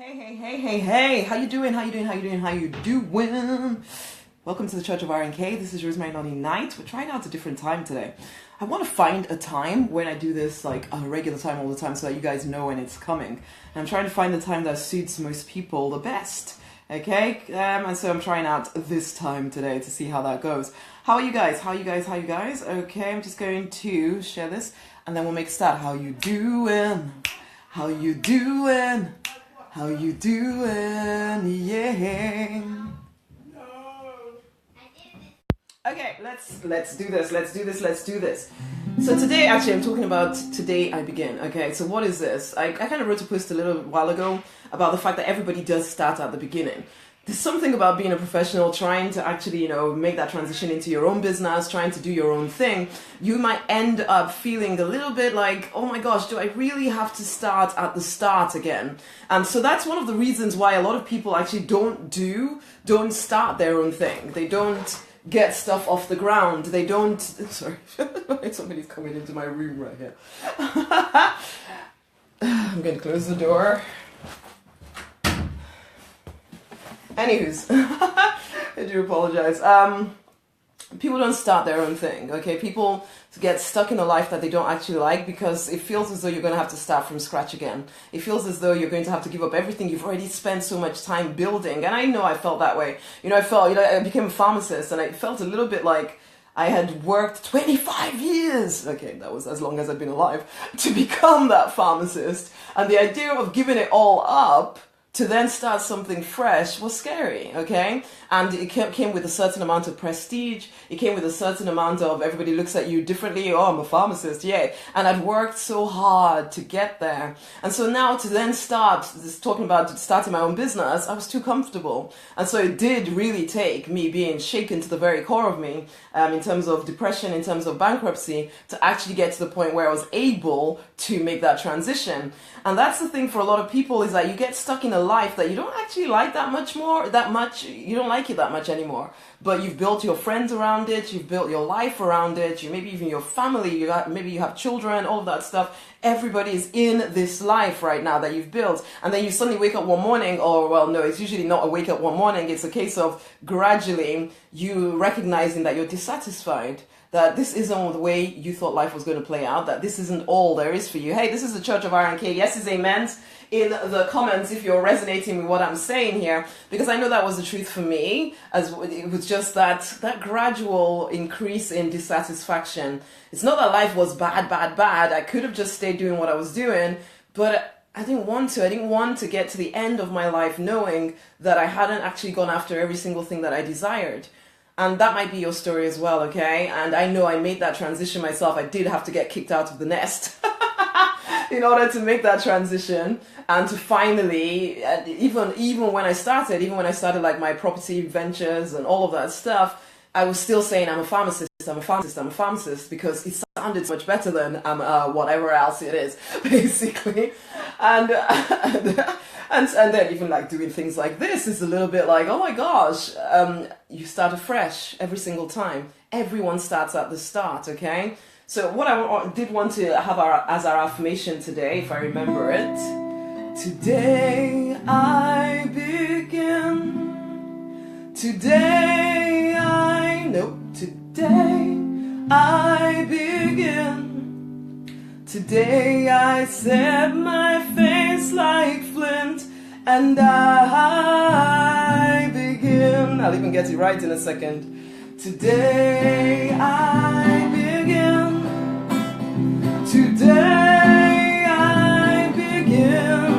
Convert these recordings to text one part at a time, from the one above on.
Hey, how you doing? Welcome to the Church of RNK. This is Rosemary, Nonny night. We're trying out a different time today. I want to find a time when I do this like a regular time all the time so that you guys know when it's coming. And I'm trying to find the time that suits most people the best. Okay? And so I'm trying out this time today to see how that goes. How are you guys? Okay, I'm just going to share this and then we'll make a start. How you doing? Yeah. Okay, let's do this. So today, actually, I'm talking about Today I Begin. Okay, so what is this? I kind of wrote a post a little while ago about the fact that everybody does start at the beginning. There's something about being a professional, trying to actually, make that transition into your own business, trying to do your own thing. You might end up feeling a little bit like, oh my gosh, do I really have to start at the start again? And so that's one of the reasons why a lot of people actually don't start their own thing. They don't get stuff off the ground. They don't, sorry, somebody's coming into my room right here. I'm going to close the door. Anywho's, I do apologize. People don't start their own thing, okay? People get stuck in a life that they don't actually like because it feels as though you're going to have to start from scratch again. It feels as though you're going to have to give up everything you've already spent so much time building. And I know I felt that way. I became a pharmacist and I felt a little bit like I had worked 25 years, okay, that was as long as I'd been alive, to become that pharmacist. And the idea of giving it all up to then start something fresh was scary, okay? And it came with a certain amount of prestige. It came with a certain amount of everybody looks at you differently. Oh, I'm a pharmacist, yay. And I'd worked so hard to get there. And so now to then talking about starting my own business, I was too comfortable. And so it did really take me being shaken to the very core of me in terms of depression, in terms of bankruptcy, to actually get to the point where I was able to make that transition. And that's the thing for a lot of people is that you get stuck in a life that you don't actually like you don't like it that much anymore, but you've built your friends around it, you've built your life around it, maybe even your family, maybe you have children, all of that stuff. Everybody is in this life right now that you've built, and then you suddenly wake up one morning, it's usually not a wake up one morning, it's a case of gradually you recognizing that you're dissatisfied, that this isn't the way you thought life was going to play out, that this isn't all there is for you. Hey, this is the Church of RNK. Yes is amens in the comments if you're resonating with what I'm saying here, because I know that was the truth for me, as it was just that gradual increase in dissatisfaction. It's not that life was bad. I could have just stayed doing what I was doing, but I didn't want to get to the end of my life knowing that I hadn't actually gone after every single thing that I desired. And that might be your story as well, okay? And I know I made that transition myself. I did have to get kicked out of the nest in order to make that transition and to finally, even when I started like my property ventures and all of that stuff, I was still saying I'm a pharmacist because it sounded so much better than whatever else it is, basically. And then even like doing things like this is a little bit like, oh my gosh, you start afresh every single time. Everyone starts at the start, okay? So what I did want to have as our affirmation today, if I remember it, today I begin, today I begin, today I set my face like flint, and I begin. I'll even get it right in a second. Today I begin, today I begin,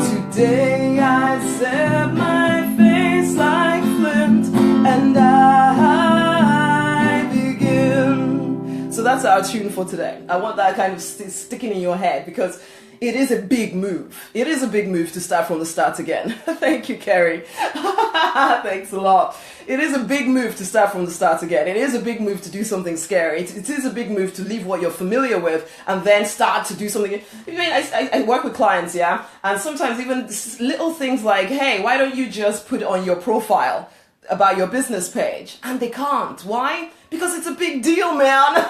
today I set my face like flint, and I begin. So that's our tune for today. I want that kind of sticking in your head because it is a big move. It is a big move to start from the start again. Thank you, Kerry. Thanks a lot. It is a big move to start from the start again. It is a big move to do something scary. It is a big move to leave what you're familiar with and then start to do something. I work with clients, yeah? And sometimes even little things like, hey, why don't you just put on your profile about your business page? And they can't. Why? Because it's a big deal, man.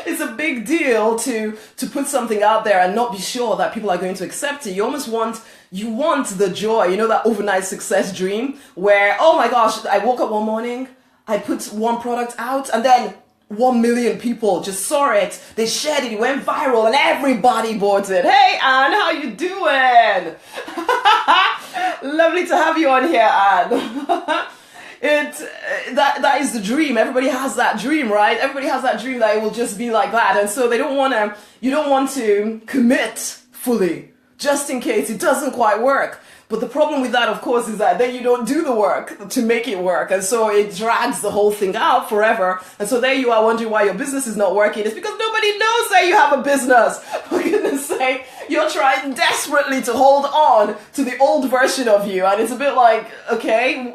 It's a big deal to put something out there and not be sure that people are going to accept it. You almost want the joy, you know, that overnight success dream where, oh my gosh, I woke up one morning, I put one product out, and then 1 million people just saw it, they shared it, it went viral, and everybody bought it. Hey Anne, how you doing? Lovely to have you on here, Anne. That is the dream. Everybody has that dream, right? Everybody has that dream that it will just be like that, and so you don't want to commit fully just in case it doesn't quite work. But the problem with that, of course, is that then you don't do the work to make it work. And so it drags the whole thing out forever. And so there you are wondering why your business is not working. It's because nobody knows that you have a business. For goodness sake, you're trying desperately to hold on to the old version of you. And it's a bit like, okay,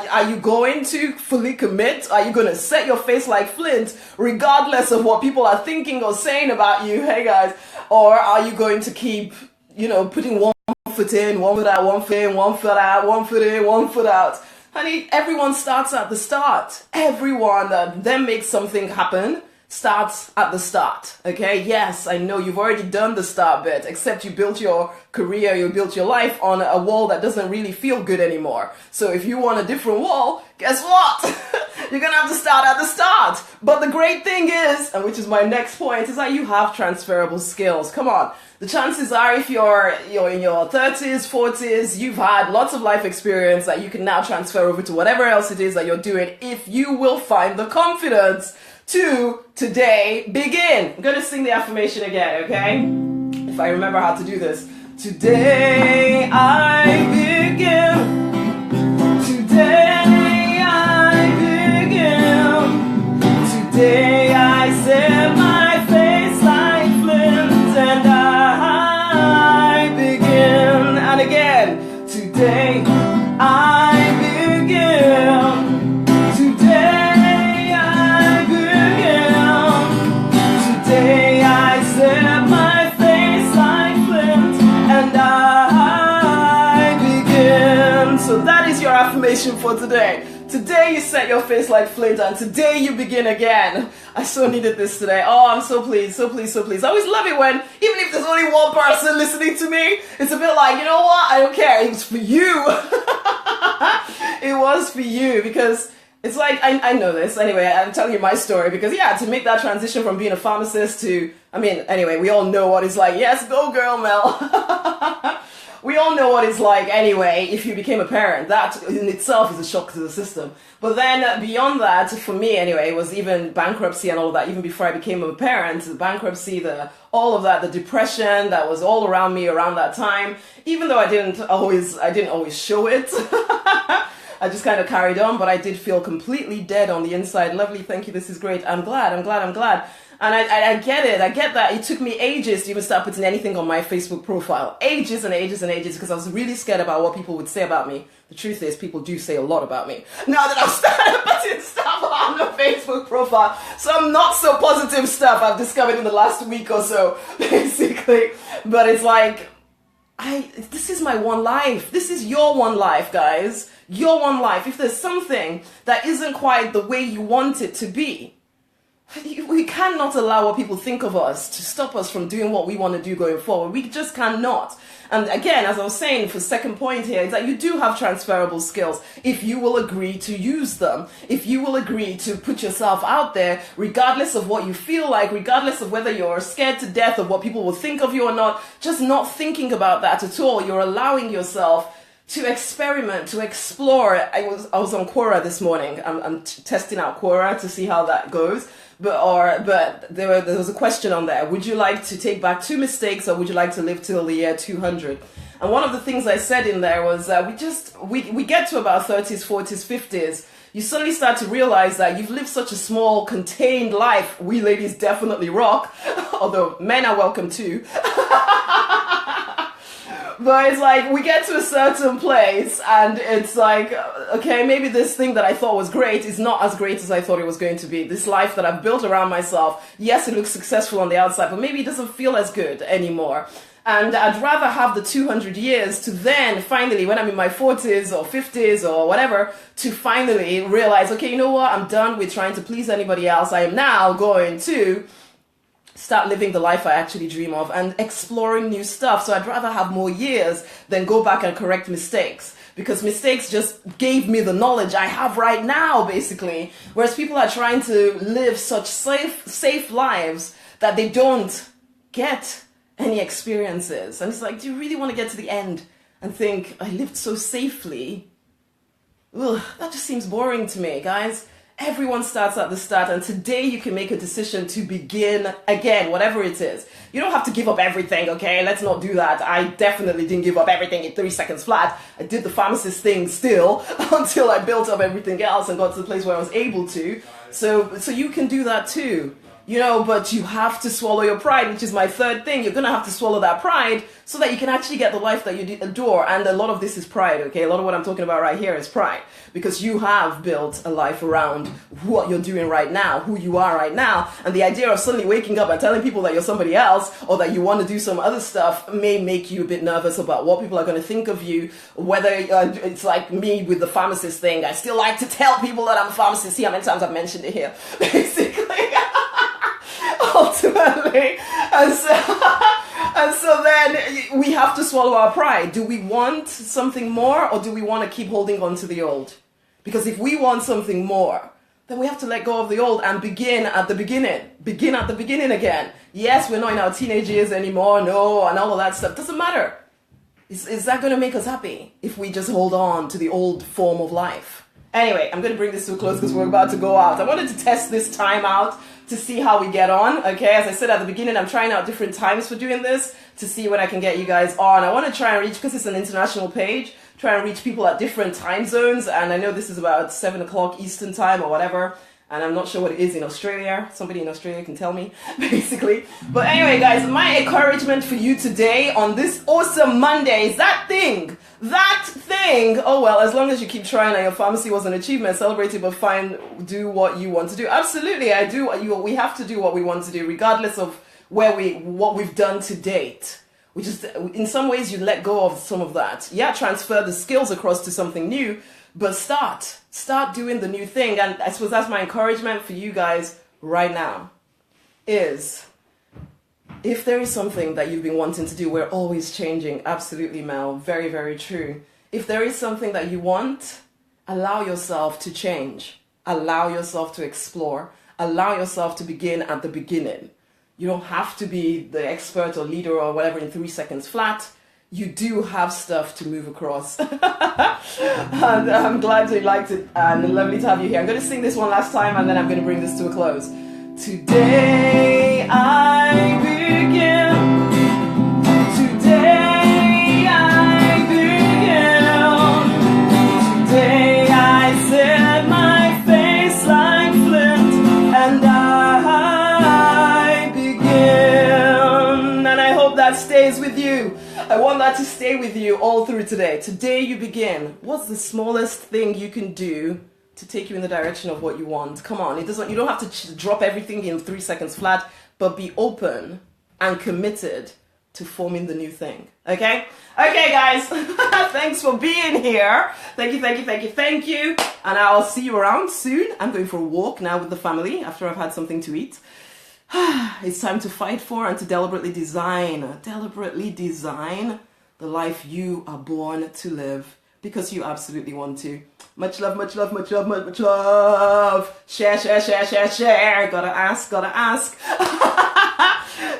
are you going to fully commit? Are you going to set your face like flint, regardless of what people are thinking or saying about you? Hey guys, or are you going to keep, you know, putting one foot in, one foot out, one foot in, one foot out, one foot in, one foot out? Honey, everyone starts at the start. Everyone that then makes something happen starts at the start. Okay, yes, I know you've already done the start bit, except you built your career, you built your life on a wall that doesn't really feel good anymore. So if you want a different wall, guess what? You're gonna have to start at the start. But the great thing is, and which is my next point, is that you have transferable skills. Come on. The chances are if you're in your 30s, 40s, you've had lots of life experience that you can now transfer over to whatever else it is that you're doing if you will find the confidence to today begin. I'm going to sing the affirmation again, okay? If I remember how to do this. Today I begin. Today I begin. Today I set my face like flint and I begin. And again, today I begin. So that is your affirmation for today. Today you set your face like flint and today you begin again. I so needed this today. Oh, I'm so pleased, so pleased, so pleased. I always love it when, even if there's only one person listening to me, it's a bit like, you know what? I don't care. It was for you. It was for you because it's like, I know this. Anyway, I'm telling you my story because, yeah, to make that transition from being a pharmacist to, I mean, anyway, we all know what it's like. Yes, go girl, Mel. We all know what it's like anyway if you became a parent. That in itself is a shock to the system. But then beyond that, for me anyway, it was even bankruptcy and all of that. Even before I became a parent, the bankruptcy, all of that, the depression that was all around me around that time. Even though I didn't always show it. I just kind of carried on, but I did feel completely dead on the inside. Lovely, thank you, this is great. I'm glad. And I get it. I get that. It took me ages to even start putting anything on my Facebook profile. Ages and ages and ages because I was really scared about what people would say about me. The truth is, people do say a lot about me. Now that I've started putting stuff on the Facebook profile, some not so positive stuff I've discovered in the last week or so, basically. But it's like, this is my one life. This is your one life, guys. Your one life. If there's something that isn't quite the way you want it to be, we cannot allow what people think of us to stop us from doing what we want to do going forward. We just cannot. And again, as I was saying for the second point here, is that you do have transferable skills if you will agree to use them. If you will agree to put yourself out there, regardless of what you feel like, regardless of whether you're scared to death of what people will think of you or not, just not thinking about that at all. You're allowing yourself to experiment, to explore. I was on Quora this morning. I'm testing out Quora to see how that goes. But there was a question on there. Would you like to take back 2 mistakes or would you like to live till the year 200? And one of the things I said in there was we get to about 30s, 40s, 50s. You suddenly start to realize that you've lived such a small, contained life. We ladies definitely rock, although men are welcome too. But it's like, we get to a certain place and it's like, okay, maybe this thing that I thought was great is not as great as I thought it was going to be. This life that I've built around myself, yes, it looks successful on the outside, but maybe it doesn't feel as good anymore. And I'd rather have the 200 years to then finally, when I'm in my 40s or 50s or whatever, to finally realize, okay, you know what? I'm done with trying to please anybody else. I am now going to start living the life I actually dream of and exploring new stuff. So I'd rather have more years than go back and correct mistakes, because mistakes just gave me the knowledge I have right now, basically. Whereas people are trying to live such safe lives that they don't get any experiences. And it's like, do you really want to get to the end and think, I lived so safely? Ugh, that just seems boring to me, guys. Everyone starts at the start, and today you can make a decision to begin again, whatever it is. You don't have to give up everything, okay? Let's not do that. I definitely didn't give up everything in 3 seconds flat. I did the pharmacist thing still until I built up everything else and got to the place where I was able to. So you can do that too. You know, but you have to swallow your pride, which is my third thing. You're going to have to swallow that pride so that you can actually get the life that you adore. And a lot of this is pride, okay? A lot of what I'm talking about right here is pride, because you have built a life around what you're doing right now, who you are right now. And the idea of suddenly waking up and telling people that you're somebody else or that you want to do some other stuff may make you a bit nervous about what people are going to think of you. Whether it's like me with the pharmacist thing. I still like to tell people that I'm a pharmacist. See how many times I've mentioned it here, basically. Ultimately, and so then we have to swallow our pride. Do we want something more, or do we want to keep holding on to the old? Because if we want something more, then we have to let go of the old and begin at the beginning. Begin at the beginning again. Yes, we're not in our teenage years anymore, no, and all of that stuff. Doesn't matter. Is that going to make us happy if we just hold on to the old form of life? Anyway, I'm going to bring this to a close because we're about to go out. I wanted to test this time out to see how we get on, okay? As I said at the beginning, I'm trying out different times for doing this to see when I can get you guys on. I want to try and reach, because it's an international page, try and reach people at different time zones. And I know this is about 7 o'clock Eastern time or whatever. And I'm not sure what it is in Australia. Somebody in Australia can tell me, basically. But anyway, guys, my encouragement for you today on this awesome Monday is that thing. Oh, well, as long as you keep trying and your pharmacy was an achievement, celebrate it, but fine, do what you want to do. Absolutely, I do. We have to do what we want to do, regardless of what we've done to date. We just, in some ways, you let go of some of that. Yeah, transfer the skills across to something new, but start doing the new thing. And I suppose that's my encouragement for you guys right now is, if there is something that you've been wanting to do, we're always changing. Absolutely, Mel. Very, very true. If there is something that you want, allow yourself to change. Allow yourself to explore. Allow yourself to begin at the beginning. You don't have to be the expert or leader or whatever in 3 seconds flat. You do have stuff to move across. And I'm glad you liked it, and lovely to have you here. I'm going to sing this one last time, and then I'm going to bring this to a close. Today I begin. Today I begin. Today I set my face like flint, and I begin. And I hope that stays with you. I want that to stay with you all through today. Today you begin. What's the smallest thing you can do to take you in the direction of what you want? Come on, you don't have to drop everything in 3 seconds flat, but be open and committed to forming the new thing. Okay? Okay, guys. Thanks for being here. Thank you. And I'll see you around soon. I'm going for a walk now with the family after I've had something to eat. It's time to fight for and to deliberately design the life you are born to live, because you absolutely want to. Much love, much love, much love, much love. Share. Gotta ask.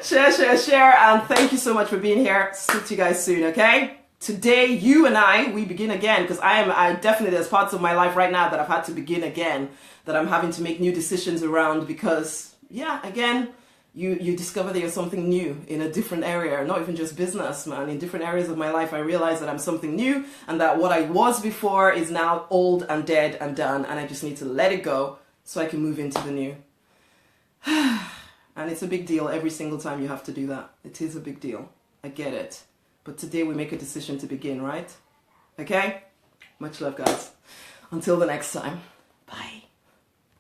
Share. And thank you so much for being here. See you guys soon, okay? Today, you and I, we begin again, because I definitely, there's parts of my life right now that I've had to begin again, that I'm having to make new decisions around, because yeah, again, you discover that you're something new in a different area, not even just business, man. In different areas of my life, I realize that I'm something new, and that what I was before is now old and dead and done, and I just need to let it go so I can move into the new. And it's a big deal every single time you have to do that. It is a big deal. I get it. But today we make a decision to begin, right? Okay? Much love, guys. Until the next time. Bye.